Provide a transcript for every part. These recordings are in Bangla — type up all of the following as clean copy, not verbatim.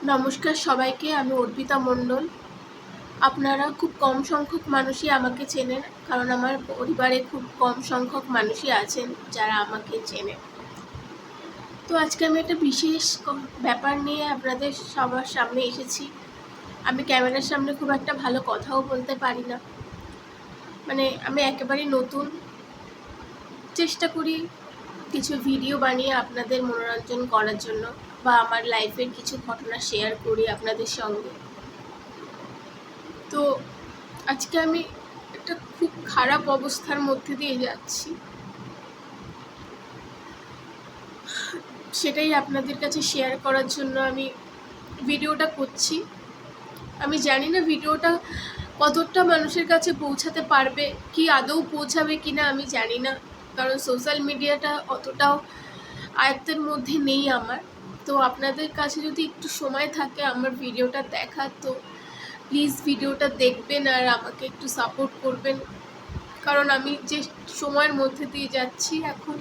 নমস্কার সবাইকে, আমি অর্পিতা মণ্ডল। আপনারা খুব কম সংখ্যক মানুষই আমাকে চেনেন, কারণ আমার পরিবারে খুব কম সংখ্যক মানুষই আছেন যারা আমাকে চেনেন। তো আজকে আমি একটা বিশেষ ব্যাপার নিয়ে আপনাদের সবার সামনে এসেছি। আমি ক্যামেরার সামনে খুব একটা ভালো কথাও বলতে পারি না, আমি একেবারেই নতুন। চেষ্টা করি কিছু ভিডিও বানিয়ে আপনাদের মনোরঞ্জন করার জন্য, বা আমার লাইফের কিছু ঘটনা শেয়ার করি আপনাদের সঙ্গে। তো আজকে আমি একটা খুব খারাপ অবস্থার মধ্যে দিয়ে যাচ্ছি, সেটাই আপনাদের কাছে শেয়ার করার জন্য আমি ভিডিওটা করছি। আমি জানি না ভিডিওটা কতটা মানুষের কাছে পৌঁছাতে পারবে, কি আদৌ পৌঁছাবে কি না আমি জানি না, কারণ সোশ্যাল মিডিয়াটা অতটাও আয়ত্তের মধ্যে নেই আমার। তো আপনাদের কাছে যদি একটু সময় থাকে আমার ভিডিওটা দেখার, তো প্লিজ ভিডিওটা দেখবেন আর আমাকে একটু সাপোর্ট করবেন, কারণ আমি যে সময়ের মধ্যে দিয়ে যাচ্ছি এখন,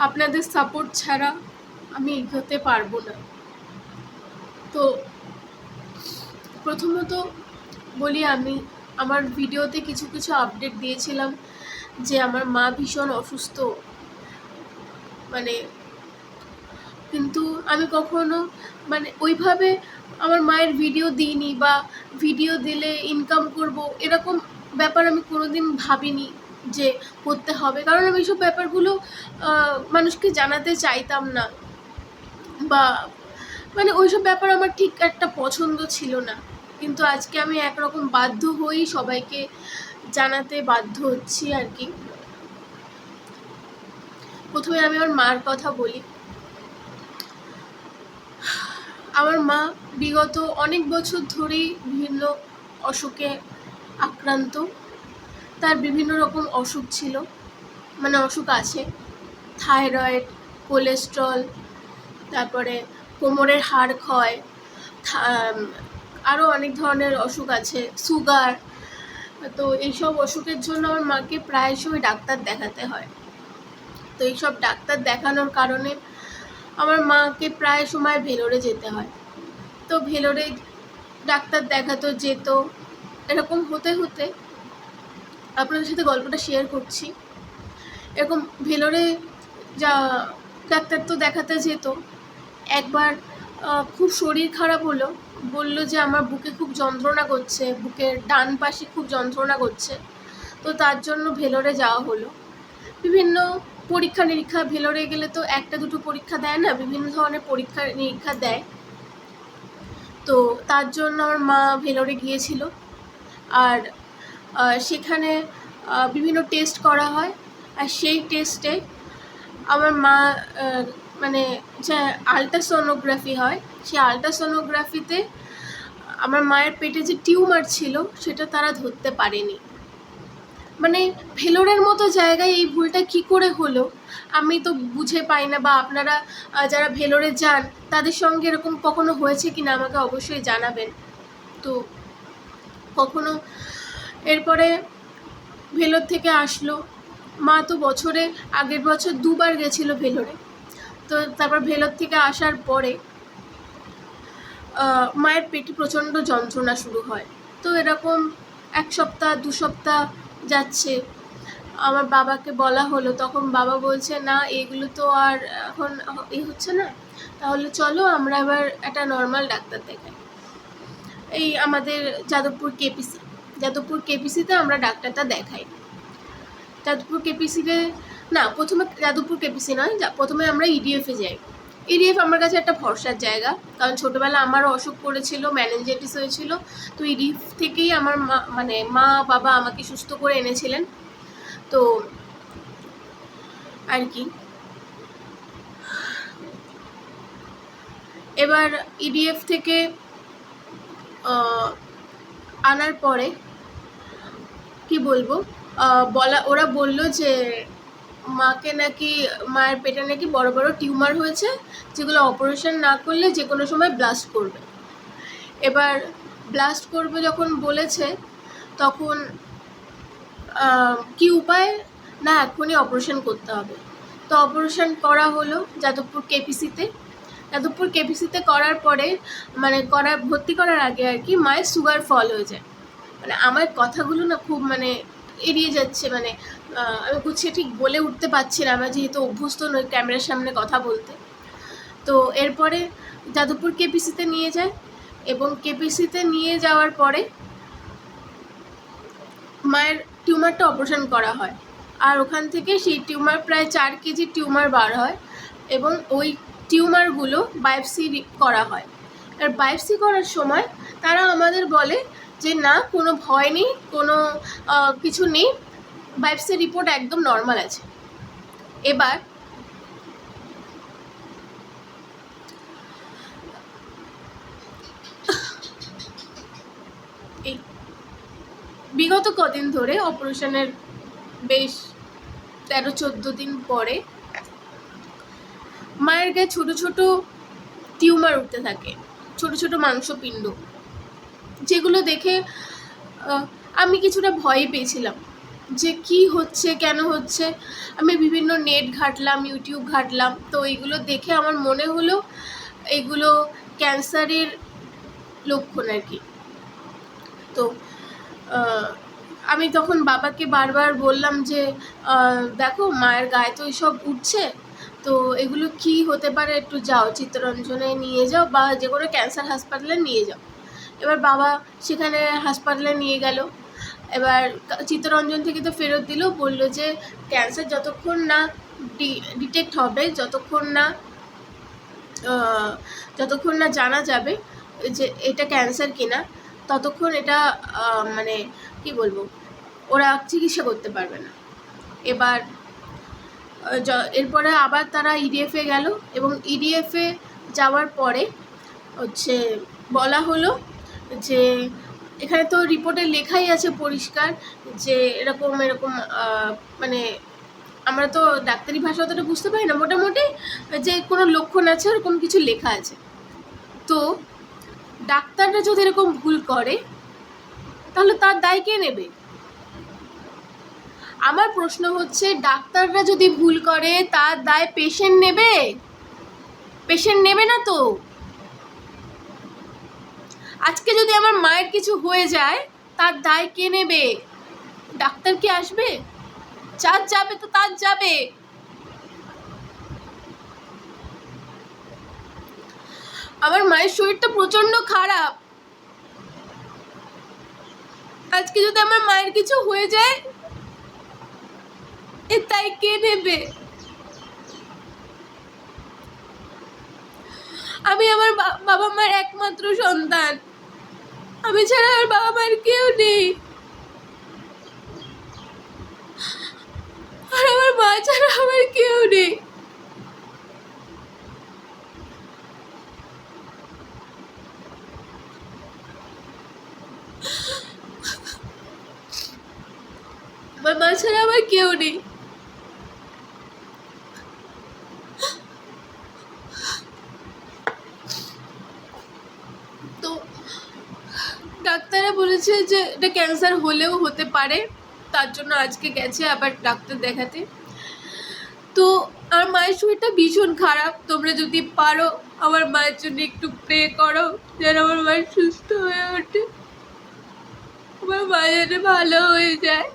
আপনাদের সাপোর্ট ছাড়া আমি এগোতে পারবো না। তো প্রথমত বলি, আমি আমার ভিডিওতে কিছু কিছু আপডেট দিয়েছিলাম যে আমার মা ভীষণ অসুস্থ, কিন্তু আমি কখনো ওইভাবে আমার মায়ের ভিডিও দিইনি, বা ভিডিও দিলে ইনকাম করব এরকম ব্যাপার আমি কোনোদিন ভাবিনি যে করতে হবে, কারণ আমি এইসব ব্যাপারগুলো মানুষকে জানাতে চাইতাম না, বা ওইসব ব্যাপার আমার ঠিক একটা পছন্দ ছিল না। কিন্তু আজকে আমি একরকম বাধ্য হয়েই সবাইকে জানাতে বাধ্য হচ্ছি আর কি। প্রথমে আমি আমার মার কথা বলি। আমার মা বিগত অনেক বছর ধরেই বিভিন্ন অসুখে আক্রান্ত। তার বিভিন্ন রকম অসুখ ছিল, অসুখ আছে। থাইরয়েড, কোলেস্ট্রল, তারপরে কোমরের হাড় ক্ষয়, আরও অনেক ধরনের অসুখ আছে, সুগার। তো এইসব অসুখের জন্য আমার মাকে প্রায়শই ডাক্তার দেখাতে হয়। তো এইসব ডাক্তার দেখানোর কারণে আমার মাকে প্রায় সময় ভেলোরে যেতে হয়। তো ভেলোরে ডাক্তার দেখাতে যেত, এরকম হতে হতে আপনাদের সাথে গল্পটা শেয়ার করছি। এরকম ভেলোরে যা ডাক্তার তো দেখাতে যেত, একবার খুব শরীর খারাপ হলো, বলল যে আমার বুকে খুব যন্ত্রণা করছে, বুকের ডান পাশে খুব যন্ত্রণা করছে। তো তার জন্য ভেলোরে যাওয়া হলো। বিভিন্ন পরীক্ষা নিরীক্ষা, ভেলোরে গেলে তো একটা দুটো পরীক্ষা দেয় না, বিভিন্ন ধরনের পরীক্ষা নিরীক্ষা দেয়। তো তার জন্য আমার মা ভেলোরে গিয়েছিল, আর সেখানে বিভিন্ন টেস্ট করা হয়। আর সেই টেস্টে আমার মা যে আল্ট্রাসোনোগ্রাফি হয়, সেই আল্ট্রাসোনোগ্রাফিতে আমার মায়ের পেটে যে টিউমার ছিল সেটা তারা ধরতে পারেনি। ভেলোরের মতো জায়গায় এই ভুলটা কি করে হলো আমি তো বুঝে পাই না, বা আপনারা যারা ভেলোরে যান তাদের সঙ্গে এরকম কখনো হয়েছে কি না আমাকে অবশ্যই জানাবেন। তো কখনো এরপরে ভেলোর থেকে আসলো, মা তো বছরে আগের বছর 2 বার গেছিলো ভেলোরে। তো তারপর ভেলোর থেকে আসার পরে মায়ের পেটে প্রচণ্ড যন্ত্রণা শুরু হয়। তো এরকম 1 সপ্তাহ 2 সপ্তাহ যাচ্ছে। আমার বাবাকে বলা হলো, তখন বাবা বলছে না এগুলো তো আর এখন হচ্ছে না, তাহলে চলো আমরা এবার একটা নর্মাল ডাক্তার দেখাই। এই আমাদের যাদবপুর কেপিসিতে আমরা ডাক্তারটা দেখাই। যাদবপুর কেপিসিতে না, প্রথমে যাদবপুর কেপিসি নয়, প্রথমে আমরা ইডিএফে যাই। ইডিএফ আমার কাছে একটা ভরসার জায়গা, কারণ ছোটোবেলা আমারও অসুখ করেছিল, মেনিনজাইটিস হয়েছিল। তো ইডিএফ থেকেই আমার মা বাবা আমাকে সুস্থ করে এনেছিলেন। তো আর কি, এবার ইডিএফ থেকে আনার পরে কি বলবো, ওরা বললো যে মাকে নাকি, মায়ের পেটে নাকি বড় বড় টিউমার হয়েছে, যেগুলো অপারেশন না করলে যে কোনো সময় ব্লাস্ট করবে। এবার ব্লাস্ট করবে যখন বলেছে, তখন কি উপায়, না এখনই অপারেশন করতে হবে। তো অপারেশন করা হলো যাদবপুর কেপিসিতে। যাদবপুর কেপিসিতে করার পরে মানে ভর্তি করার আগে আর কি মায়ের সুগার ফল হয়ে যায়। মানে আমার কথাগুলো না খুব মানে এড়িয়ে যাচ্ছে, মানে আমি গুছিয়ে ঠিক বলে উঠতে পারছি না, আমরা যেহেতু অভ্যস্ত নই ক্যামেরার সামনে কথা বলতে। তো এরপরে যাদবপুর কেপিসিতে নিয়ে যায়, এবং কেপিসিতে নিয়ে যাওয়ার পরে মায়ের টিউমারটা অপারেশন করা হয়। আর ওখান থেকে সেই টিউমার প্রায় 4 কেজি টিউমার বার হয়, এবং ওই টিউমারগুলো বায়োপসি করা হয়। আর বায়োপসি করার সময় তারা আমাদের বলে যে না, কোনো ভয় নেই, কোনো কিছু নেই, বায়োপসি রিপোর্ট একদম নর্মাল আছে। এবার এই বিগত কদিন ধরে অপারেশনের বেশ 13-14 দিন পরে মায়ের গায়ে ছোটো ছোটো টিউমার উঠতে থাকে, ছোটো ছোটো মাংসপিণ্ড, যেগুলো দেখে আমি কিছুটা ভয় পেয়েছিলাম যে কি হচ্ছে, কেন হচ্ছে। আমি বিভিন্ন নেট ঘাটলাম, ইউটিউব ঘাটলাম, তো এইগুলো দেখে আমার মনে হলো এগুলো ক্যান্সারের লক্ষণ আর কি। তো আমি তখন বাবাকে বারবার বললাম যে দেখো মায়ের গায়ে তো এইসব উঠছে, তো এগুলো কি হতে পারে, একটু যাও চিত্তরঞ্জনে নিয়ে যাও বা যে কোনো ক্যান্সার হাসপাতালে নিয়ে যাও। এবার বাবা সেখানে হাসপাতালে নিয়ে গেল। এবার চিত্তরঞ্জন থেকে তো ফেরত দিল, বললো যে ক্যান্সার যতক্ষণ না ডিটেক্ট হবে, যতক্ষণ না জানা যাবে যে এটা ক্যান্সার কিনা, ততক্ষণ এটা মানে কি বলবো, ওরা চিকিৎসা করতে পারবে না। এবার এরপরে আবার তারা ইডিএফে গেল, এবং ইডিএফে যাওয়ার পরে হচ্ছে বলা হলো যে এখানে তো রিপোর্টে লেখাই আছে পরিষ্কার যে এরকম মানে আমরা তো ডাক্তারি ভাষা অতটা বুঝতে পারি না, মোটামুটি যে কোনো লক্ষণ আছে ওরকম কিছু লেখা আছে। তো ডাক্তাররা যদি এরকম ভুল করে তাহলে তার দায় কে নেবে? আমার প্রশ্ন হচ্ছে, ডাক্তাররা যদি ভুল করে তার দায় পেশেন্ট নেবে? পেশেন্ট নেবে না তো। আজকে যদি আমার মায়ের কিছু হয়ে যায় তার দায় কে নেবে? ডাক্তার কি আসবে? যার যাবে তো তার যাবে। আমার মায়ের শরীরটা প্রচন্ড খারাপ, আজকে যদি আমার মায়ের কিছু হয়ে যায় এর দায় কে নেবে? আমি আমার বাবা মায়ের একমাত্র সন্তান, আমি ছাড়া আমার বাবা মায়ের কেউ নেই, আর আমার মা ছাড়া আমার কেউ নেই। আমার মা ছাড়া আমার কেউ নেই। তো ডাক্তাররা বলেছে যে এটা ক্যান্সার হলেও হতে পারে, তার জন্য আজকে গেছে আবার ডাক্তার দেখাতে। তো আমার মায়ের শরীরটা ভীষণ খারাপ, তোমরা যদি পারো আমার মায়ের জন্য একটু প্রে করো যেন আমার মায়ের সুস্থ হয়ে ওঠে, আমার মা যেন ভালো হয়ে যায়।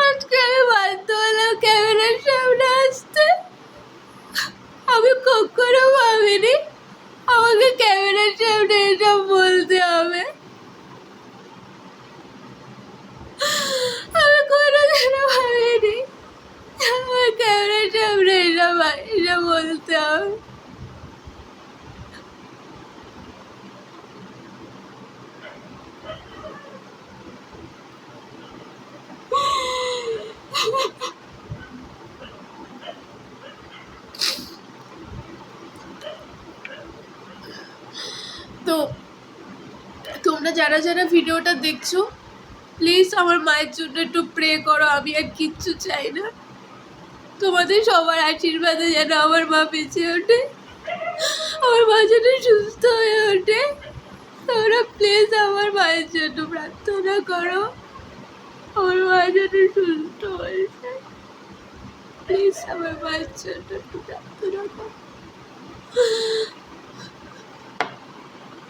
আজকে আমি বাধ্য হলাম ক্যামেরার সামনে আসতে, আমি কখনো ভাবিনি আমাকে ক্যামেরার সামনে এসব বলতে হবে। আমি কোনোদিনও ভাবিনি আমার ক্যামেরার সামনে এসব বলতে হবে। তো তোমরা যারা যারা ভিডিওটা দেখছো প্লিজ আমার মায়ের জন্য একটু প্রে করো, আমি আর কিচ্ছু চাই না। তোমাদের সবার আশীর্বাদে যেন আমার মা বেঁচে ওঠে, আমার মা যেন সুস্থ হয়ে ওঠে। তোমরা প্লিজ আমার মায়ের জন্য প্রার্থনা করো, আমার মা যেন সুস্থ হয়ে যায়। প্লিজ আমার বাচ্চাটা একটু প্রার্থনা করো।